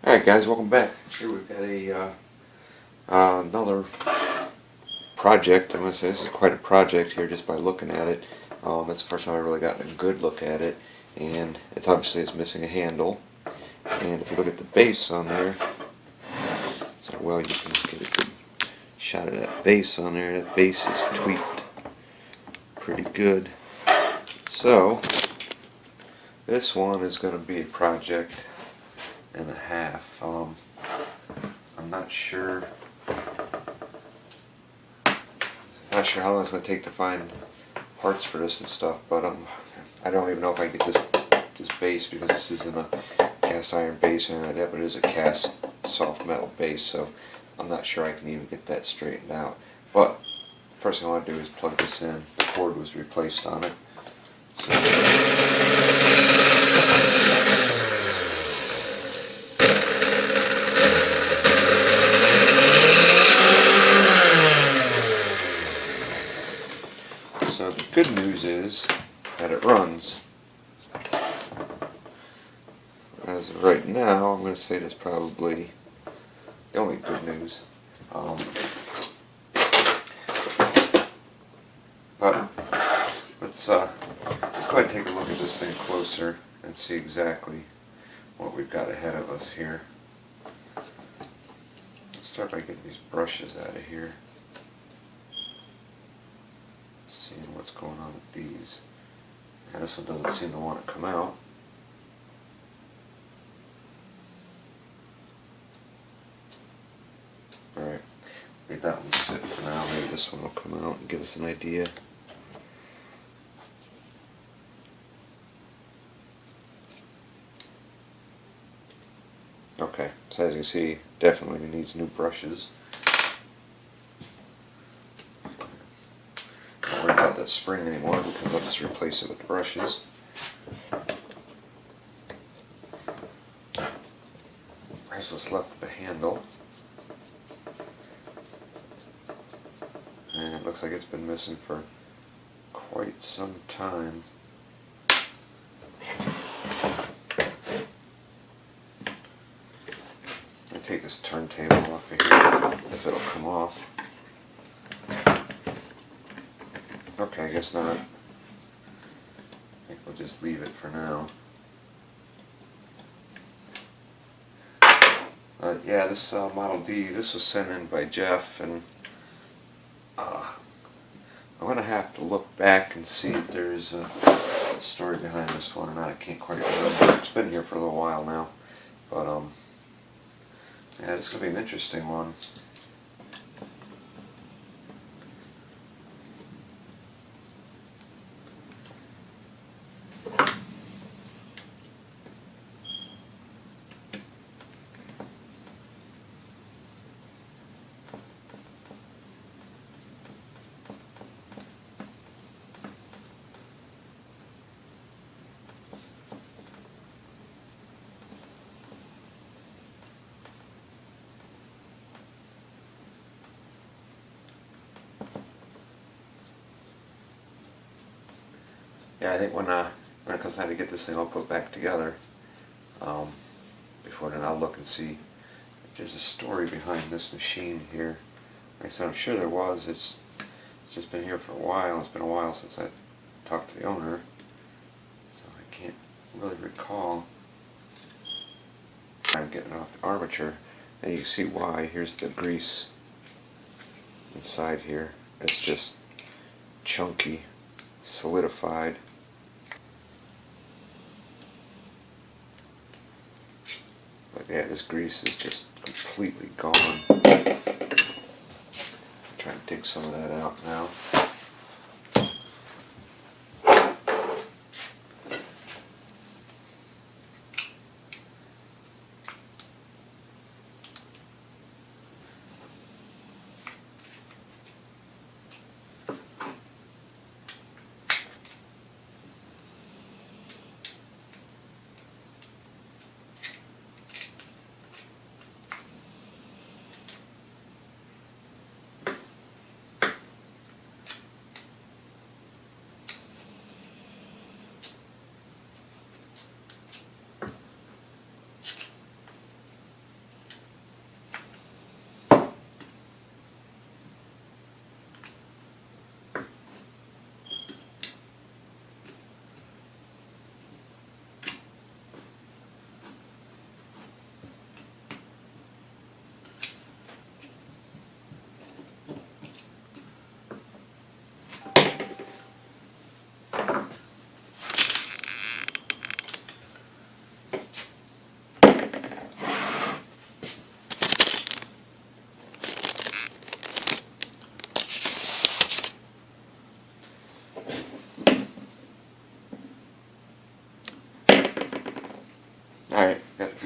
Alright guys, welcome back. Here we've got another project. I'm going to say this is quite a project here just by looking at it. It's the first time I've really gotten a good look at it, and it's obviously missing a handle. And if you look at the base on there, so well you can get a good shot of that base on there. That base is tweaked pretty good. So this one is going to be a project and a half. I'm not sure how long it's going to take to find parts for this and stuff, but I don't even know if I can get this base, because this isn't a cast iron base or anything like that, but it is a cast soft metal base, so I'm not sure I can even get that straightened out. But first thing I want to do is plug this in. The cord was replaced on it. So the good news is that it runs. As of right now, I'm going to say that's probably the only good news. But let's go ahead and take a look at this thing closer and see exactly what we've got ahead of us here. Let's start by getting these brushes out of here. Seeing what's going on with these. And this one doesn't seem to want to come out. Alright, leave that one sit for now. Maybe this one will come out and give us an idea. Okay, so as you can see, definitely needs new brushes. Don't worry about that spring anymore, because I'll just replace it with brushes. Here's what's left of the handle. And it looks like it's been missing for quite some time. I take this turntable off of here, if it'll come off. Okay, I guess not. I think we'll just leave it for now. Yeah, this Model D, this was sent in by Jeff, and I'm going to have to look back and see if there's a story behind this one or not. I can't quite remember. It's been here for a little while now. But, yeah, it's going to be an interesting one. Yeah, I think when it comes time to get this thing all put back together, before then I'll look and see if there's a story behind this machine here. Like I said, I'm sure there was. It's just been here for a while. It's been a while since I talked to the owner, so I can't really recall. I'm getting off the armature, and you can see why. Here's the grease inside here. It's just chunky, solidified. But yeah, this grease is just completely gone. I'm trying to dig some of that out now.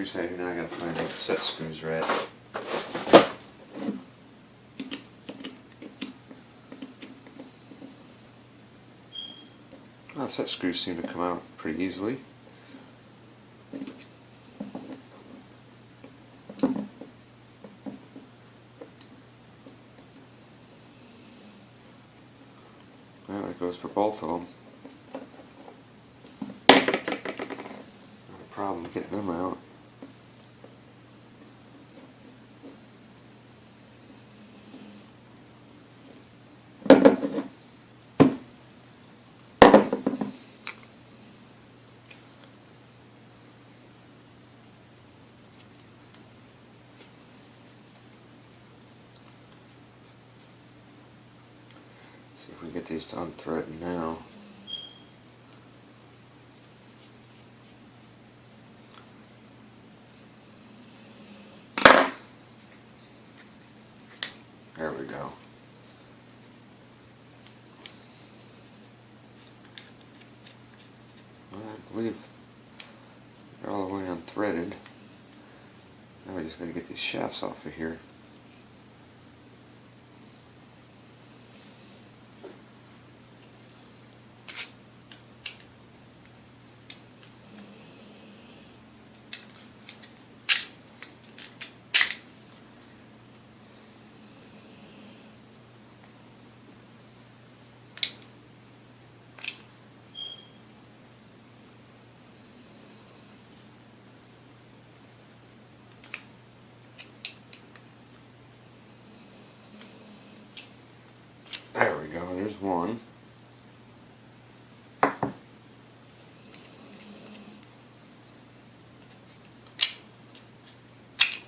screw side here. Now I gotta find where the set screws are at. Well, set screws seem to come out pretty easily. Well, that goes for both of them. Not a problem getting them out. See if we get these to unthread now. There we go. Well, I believe they're all the way unthreaded. Now we just got to get these shafts off of here. There we go, there's one.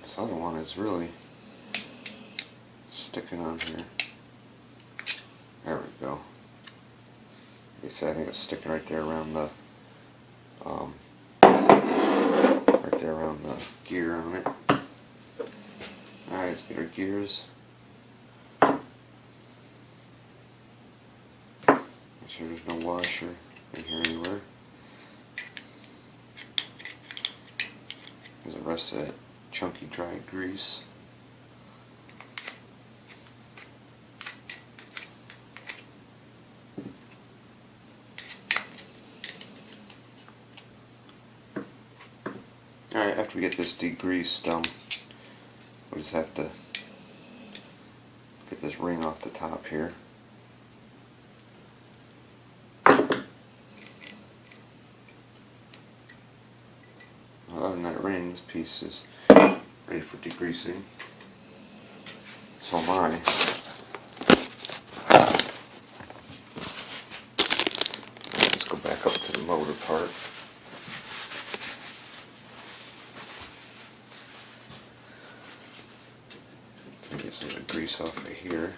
This other one is really sticking on here. There we go. Like I said, I think it's sticking right there around the gear on it. Alright, let's get our gears. Make sure there's no washer in here anywhere. There's the rest of that chunky dry grease. Alright, after we get this degreased, we just have to get this ring off the top here. Other than that ring, this piece is ready for degreasing. So am I. Let's go back up to the motor part. Get some of the grease off of here.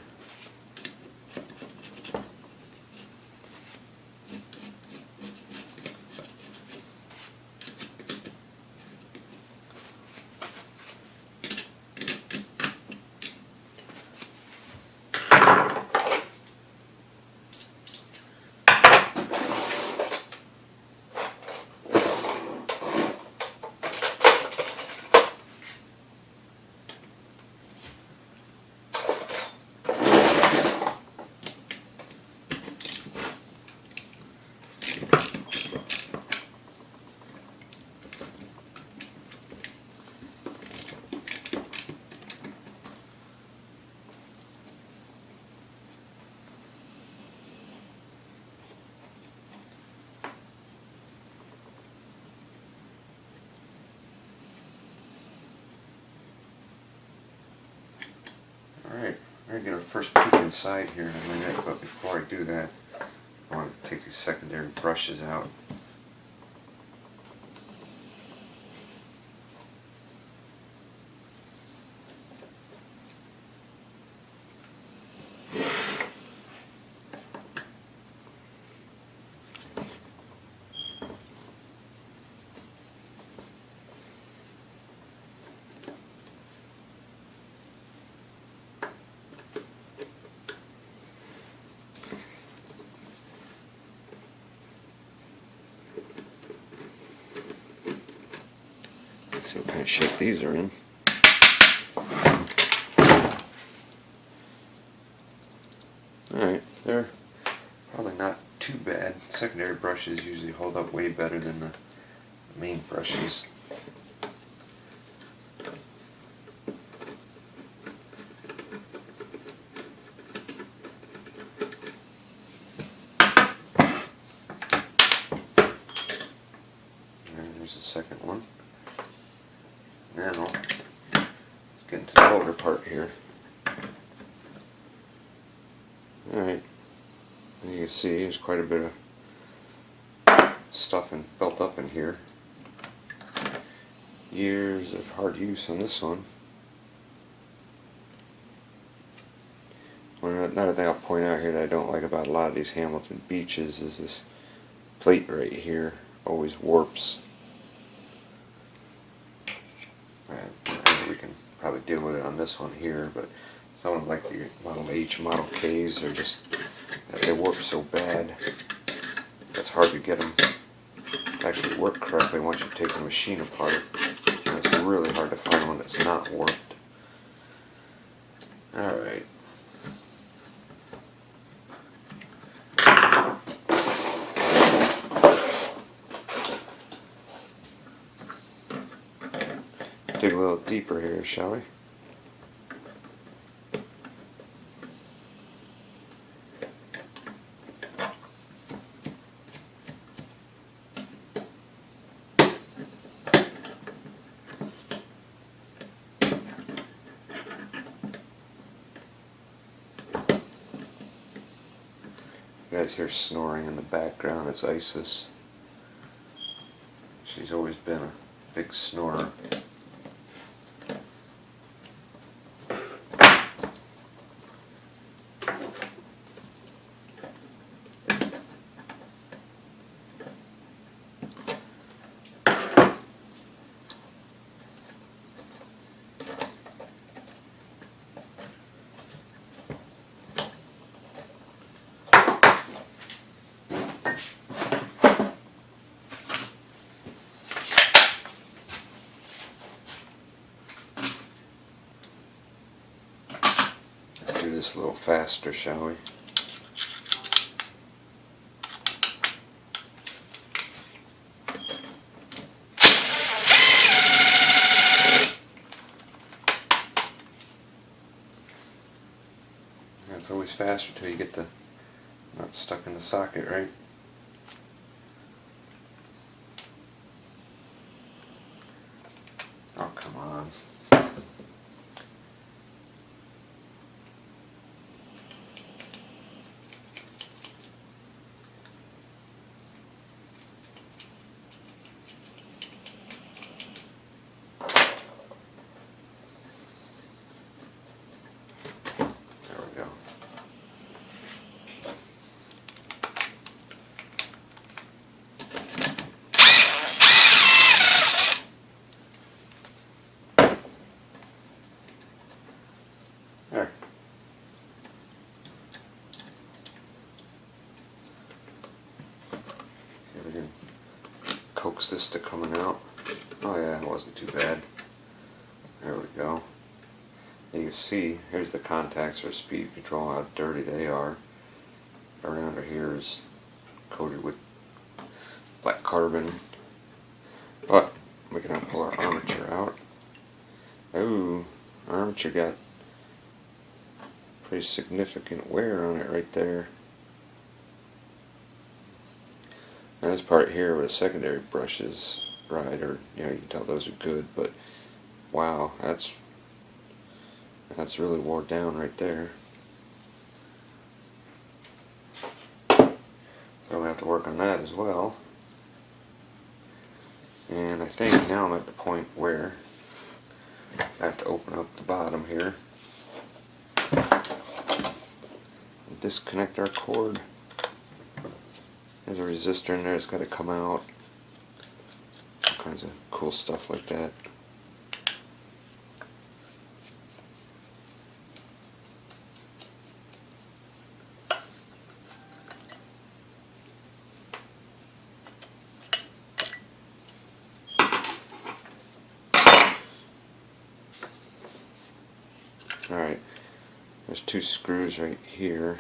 Alright, we're going to get our first peek inside here in a minute, but before I do that, I want to take these secondary brushes out. see what kind of shape these are in. Alright, they're probably not too bad. Secondary brushes usually hold up way better than the main brushes. And there's the second one. Now, let's get into the motor part here. Alright, you can see there's quite a bit of stuff built up in here. Years of hard use on this one. Another thing I'll point out here that I don't like about a lot of these Hamilton Beeches is this plate right here always warps. We can probably deal with it on this one here, but some of them like the Model H, Model Ks, are just, they warp so bad. It's hard to get them to actually work correctly once you take the machine apart. And it's really hard to find one that's not warped. Alright. Dig a little deeper here, shall we? You guys hear snoring in the background. It's Isis. She's always been a big snorer. Do this a little faster, shall we? It's always faster till you get the nut stuck in the socket, right? Oh, come on. There. See if we can coax this to coming out. Oh yeah, it wasn't too bad. There we go. You can see, here's the contacts for speed control, how dirty they are. Around here is coated with black carbon. But we can pull our armature out. Ooh, armature got pretty significant wear on it right there. Now this part here where the secondary brushes, right, or you know, you can tell those are good, but wow, that's really wore down right there. So we have to work on that as well. And I think now I'm at the point where I have to open up the bottom here. Disconnect our cord. There's a resistor in there, it's got to come out. All kinds of cool stuff like that. Alright, there's two screws right here,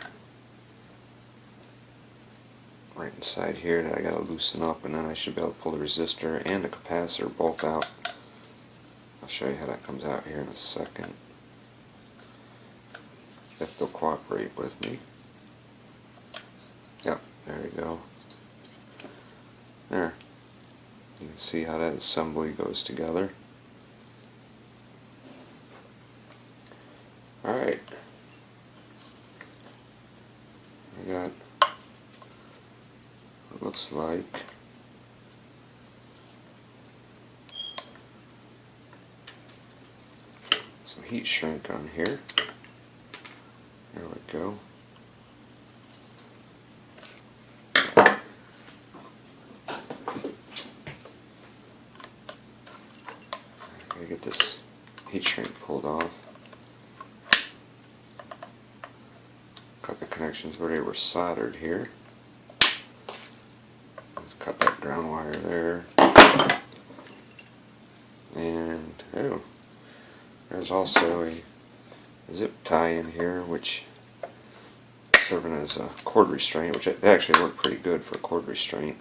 right inside here, that I gotta loosen up, and then I should be able to pull the resistor and the capacitor both out. I'll show you how that comes out here in a second, if they'll cooperate with me. Yep, there we go. There. You can see how that assembly goes together. Alright. I got what looks like some heat shrink on here. There we go. I get this heat shrink pulled off. Cut the connections where they were soldered here. Let's cut that ground wire there. And oh, there's also a zip tie in here, which is serving as a cord restraint, which they actually work pretty good for a cord restraint.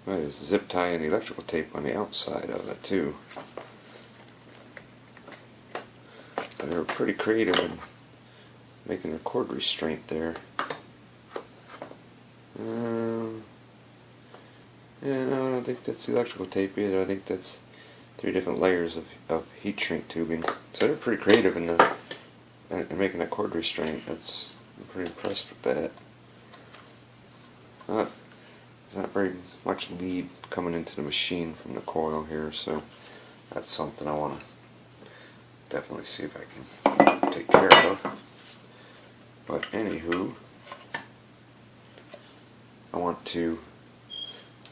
There's a zip tie and electrical tape on the outside of it too. So they were pretty creative in making a cord restraint there. Yeah, no, I don't think that's electrical tape either. I think that's 3 different layers of heat shrink tubing. So they're pretty creative in making that cord restraint. I'm pretty impressed with that. There's not very much lead coming into the machine from the coil here, so that's something I want to definitely see if I can take care of. But anywho, I want to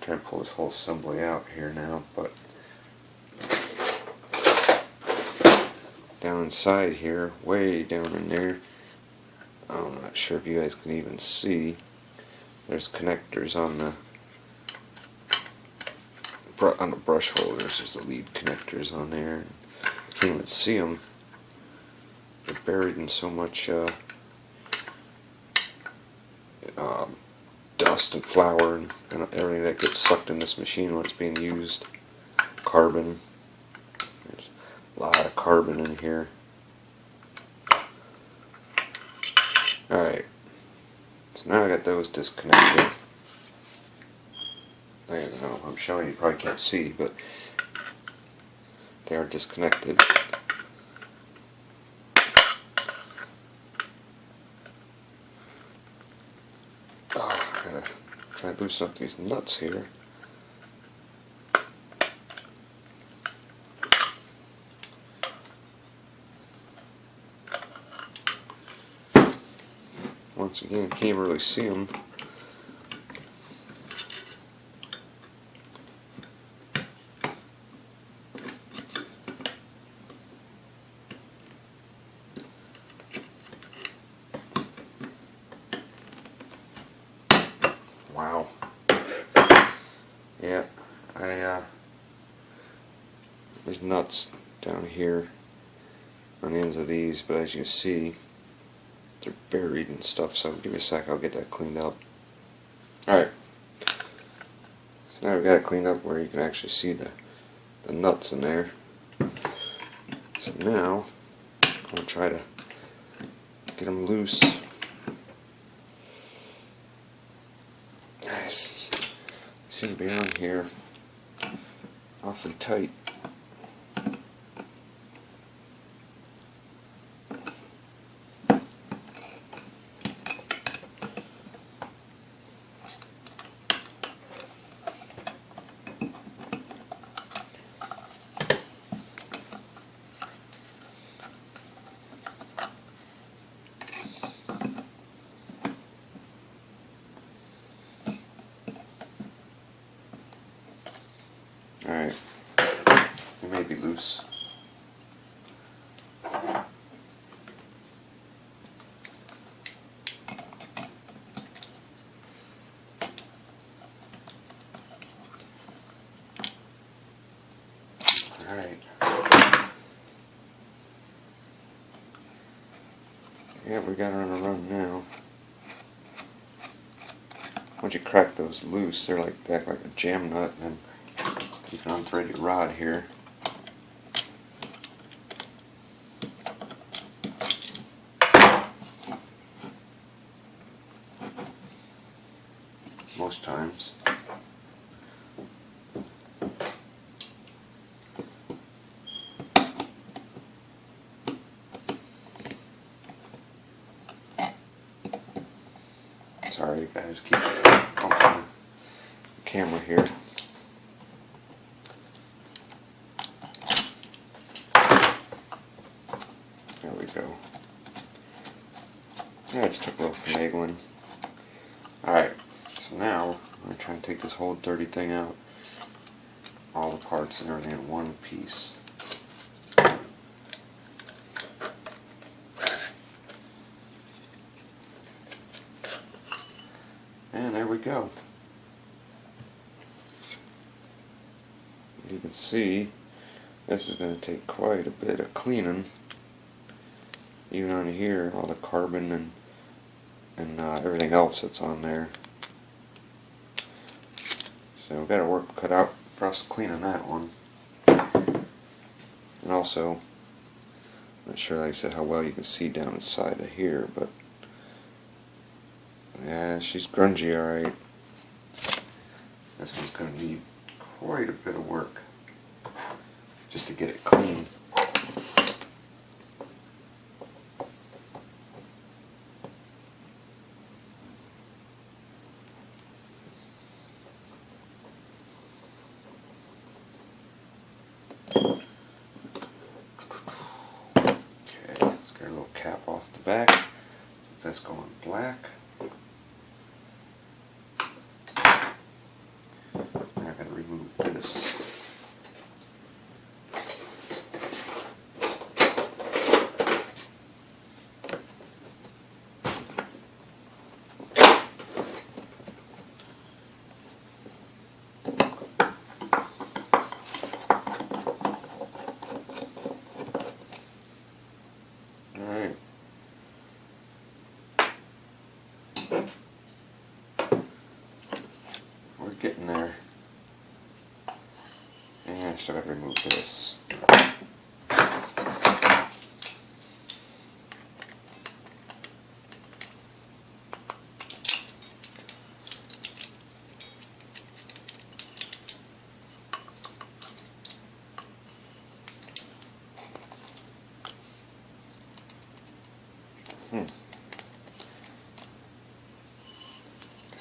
try and pull this whole assembly out here now, but down inside here, way down in there, I'm not sure if you guys can even see, there's connectors on the brush holders. There's the lead connectors on there. You can't even see them. They're buried in so much dust and flour and everything that gets sucked in this machine when it's being used. Carbon. There's a lot of carbon in here. Alright. So now I got those disconnected. I don't know if I'm showing you, probably can't see, but they are disconnected. Oh, I gotta try and loosen up these nuts here. Once again, can't really see them. Wow. Yeah, there's nuts down here on the ends of these, but as you see, they're buried and stuff, so give me a sec, I'll get that cleaned up. Alright. So now we've got it cleaned up where you can actually see the nuts in there. So now, I'm going to try to get them loose. Nice. They seem to be on here awfully tight. Alright, it may be loose. Alright. Yeah, we got her on a run now. Once you crack those loose, they're like back like a jam nut, and then you can unthread your rod here. Most times. Sorry, you guys, keep bumping the camera here. There we go. Yeah, I just took a little finagling. Alright, so now I'm going to try and take this whole dirty thing out. All the parts and everything in one piece. And there we go. You can see this is going to take quite a bit of cleaning. Even on here, all the carbon and everything else that's on there. So we've got our work cut out for us cleaning that one. And also, I'm not sure, like I said, how well you can see down inside of here, but yeah, she's grungy, alright. This one's going to need quite a bit of work just to get it clean. Okay, let's get a little cap off the back since that's going black. I'm going to remove this. Alright. We're getting there. And I still got to remove this.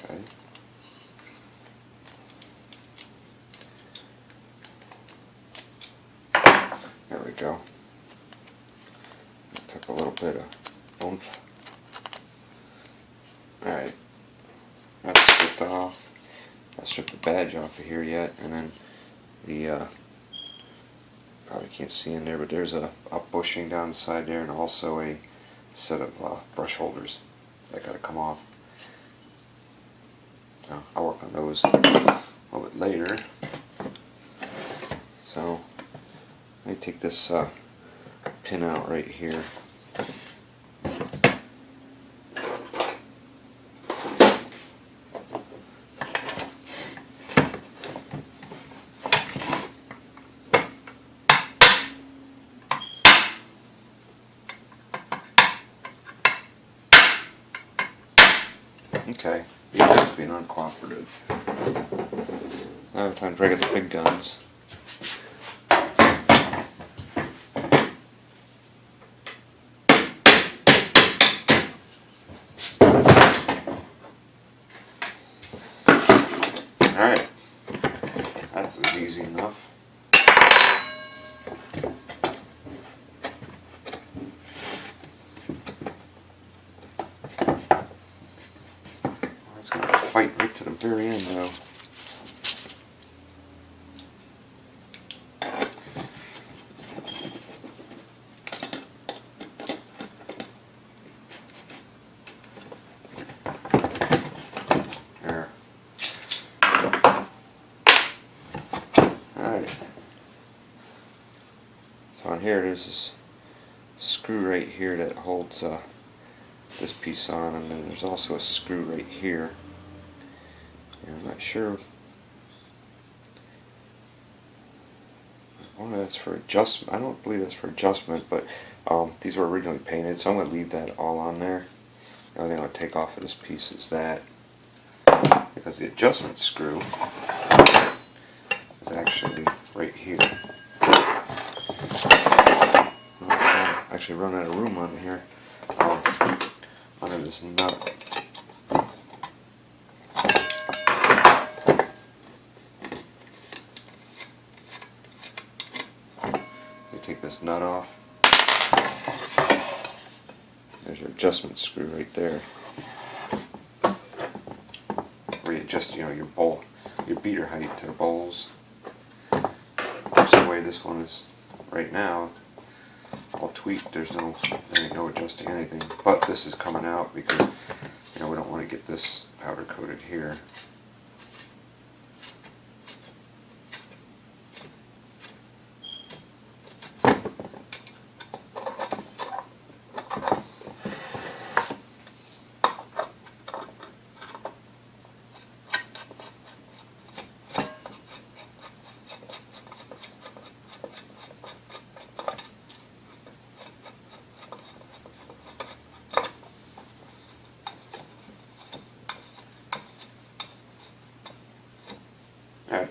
Okay. There we go. It took a little bit of oomph. Alright. That's stripped off. I stripped the badge off of here yet, and then the probably can't see in there, but there's a bushing down the side there, and also a set of brush holders that got to come off. I'll work on those a little bit later. So let me take this pin out right here. Okay, you're just being uncooperative. Now time to break out the big guns. Alright, that was easy enough. It's going to fight right to the very end though. Alright. So on here there's this screw right here that holds this piece on, and then there's also a screw right here. And I'm not sure. I wonder if that's for adjustment. I don't believe that's for adjustment, but these were originally painted, so I'm going to leave that all on there. The only thing I'll take off of this piece is that, because the adjustment screw is actually right here. Actually run out of room on here under this nut. You take this nut off. There's your adjustment screw right there. Readjust, your bowl, your beater height to the bowls. That's the way this one is right now. All tweaked. There ain't no adjusting anything. But this is coming out because we don't want to get this powder coated here. Alright.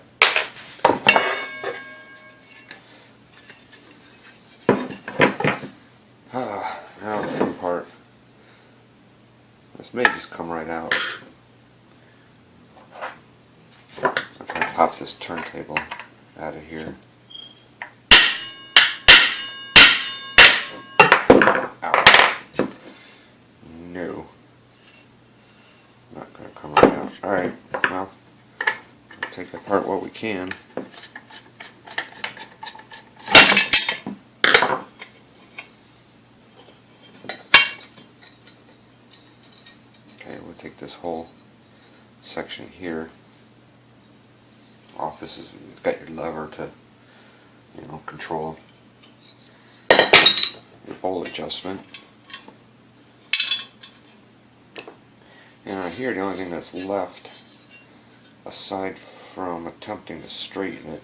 Now the fun part. This may just come right out. I'm trying to pop this turntable out of here. Ow. No. Not going to come right out. Alright, well. Take apart what we can. Okay, we'll take this whole section here off. It's got your lever to, control your bowl adjustment. And on here, the only thing that's left, aside from attempting to straighten it,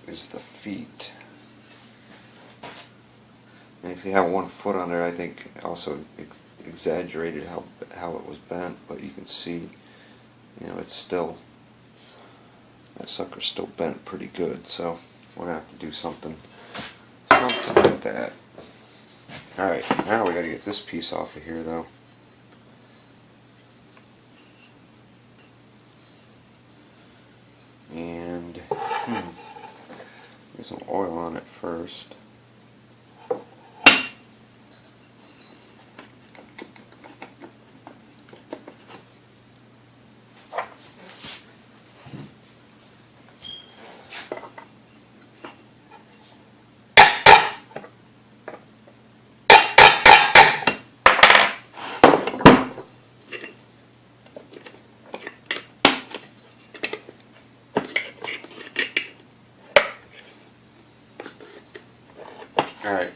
is the feet. And you see how one foot on there, I think, also exaggerated how it was bent, but you can see, it's still, that sucker's still bent pretty good, so we're gonna have to do something like that. Alright, now we gotta get this piece off of here though. And get some oil on it first. Alright,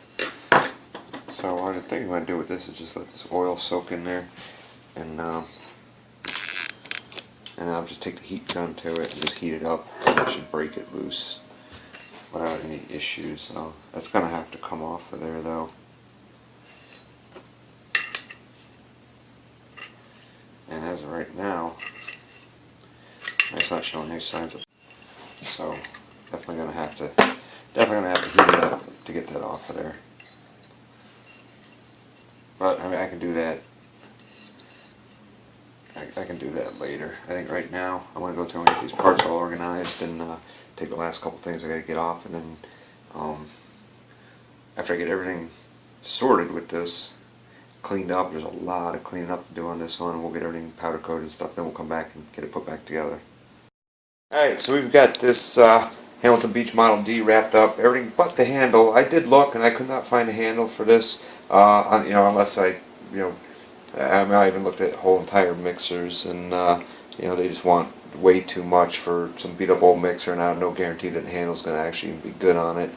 so what I think I'm going to do with this is just let this oil soak in there, and I'll just take the heat gun to it and just heat it up, and it should break it loose without any issues. So that's going to have to come off of there though. And as of right now, it's not showing any signs of, so definitely going to have to heat it up to get that off of there. But I mean, I can do that. I can do that later. I think right now I want to go through and get these parts all organized and take the last couple things I got to get off, and then after I get everything sorted with this, cleaned up. There's a lot of cleaning up to do on this one, and we'll get everything powder coated and stuff. Then we'll come back and get it put back together. Alright, so we've got this Hamilton Beach Model D wrapped up, everything but the handle. I did look and I could not find a handle for this, unless I even looked at whole entire mixers, and they just want way too much for some beat up old mixer, and I have no guarantee that the handle's going to actually be good on it.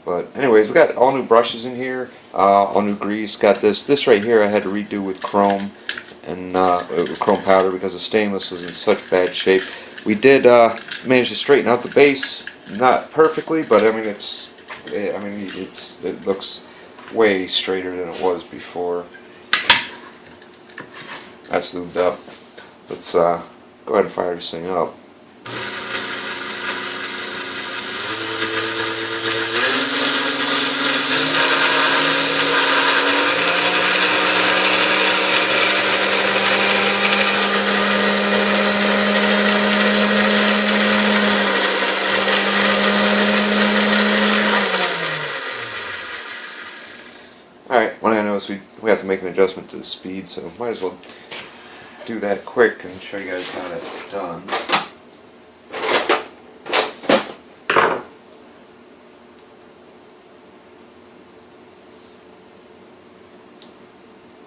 But anyways, we got all new brushes in here, all new grease. Got this right here I had to redo with chrome and chrome powder because the stainless was in such bad shape. We did manage to straighten out the base, not perfectly, but I mean it looks way straighter than it was before. That's lubed up. Let's go ahead and fire this thing up. Alright, one thing I noticed we have to make an adjustment to the speed, so might as well do that quick and show you guys how that's done.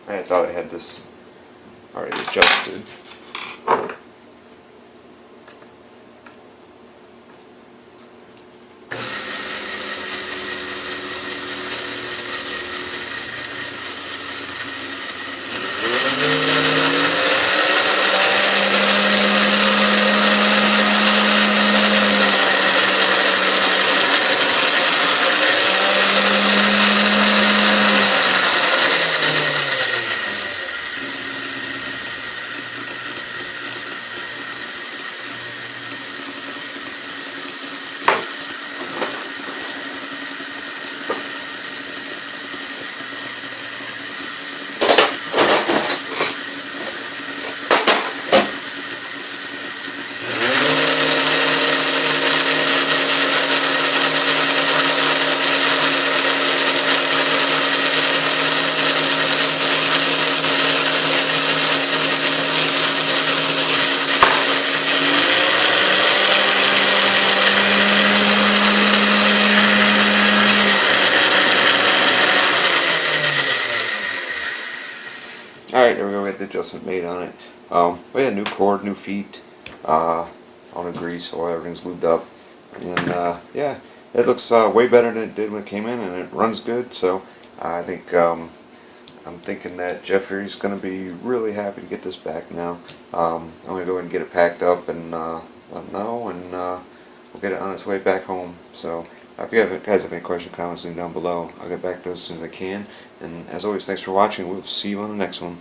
I thought I had this already adjusted. Alright, there we go, we got the adjustment made on it. We had a new cord, new feet, all the grease, so everything's lubed up. And yeah, it looks way better than it did when it came in, and it runs good, so I think I'm thinking that Jeffrey's going to be really happy to get this back now. I'm going to go ahead and get it packed up and let him know, and we'll get it on its way back home. So if you guys have any questions or comments, leave them down below. I'll get back to those as soon as I can. And as always, thanks for watching. We'll see you on the next one.